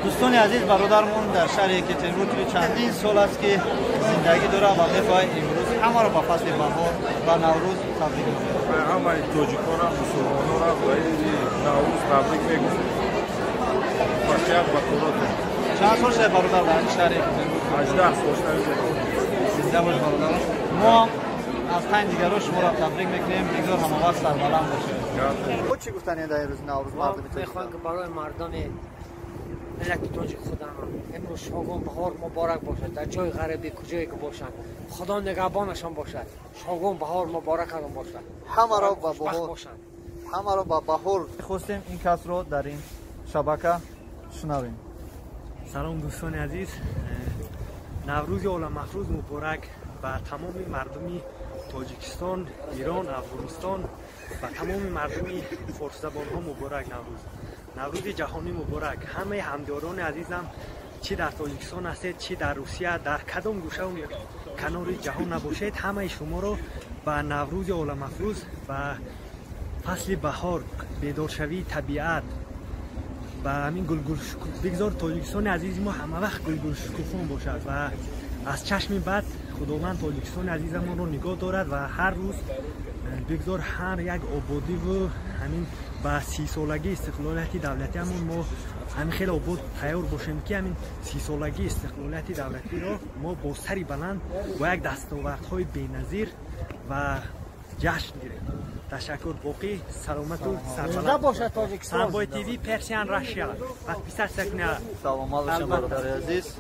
دوستان عزیز برادرمون در شهر یکترینبورگ چندین سال است که زندگی داره و میخواد امروز همه را با فصل بهار و نوروز تبریک میگه. همه تاجیکان هم مسلمانان را با نوروز تبریک میگم. خوشیاب با کورات. چند سال شده برادر در این شهر یکترینبورگ؟ 18 سال شده. زنده باش برادر. ما از تن دیگران شما را تبریک میکنیم. دیگر همه وقت سربلند باشید. خود چی گفتن در روز نوروز مردم میخوام که برای مردم ملت تاجیک خودم امروز شاگون بهار مبارک باشد. در جای غریبی کجایی که باشند خدا نگهبانشان باشد. شاگون بهار مبارکشان باشد. همه را با بهار همه را با بهار خواستیم این کس رو در این شبکه شنویم. سلام دوستان عزیز، نوروز عالم مفروض مبارک و تمام مردمی تاجیکستان، ایران، افغانستان و تمام مردمی فارسی زبان ها مبارک. نوروز جهانی مبارک. همه همداران عزیزم چی در تاجیکستان هستید، چی در روسیه، در کدام گوشه و کنار جهان نباشید، همه شما رو به نوروز عالم مفروض و فصل بهار، بیدارشوی طبیعت و همین گلگل بگذار تاجیکستان عزیز ما همه وقت گلگل شکوفان باشد و از چشم بد خداوند تاجیکستان عزیزمون رو نگاه دارد و هر روز بگذار هر یک آبادی و همین با 30 سالگی استقلالیت دولتی همون ما همین خیلی آباد تیار باشیم که همین 30 سالگی استقلالیت دولتی رو ما با سری بلند و یک دستاوردهای بی‌نظیر و جشن گیریم. تشکر. باقی سلامت و سربلند باشد تاجیکستان. سنبای تیوی پرسیان رشیا. Подписаться к нам. سلام علیکم برادر عزیز.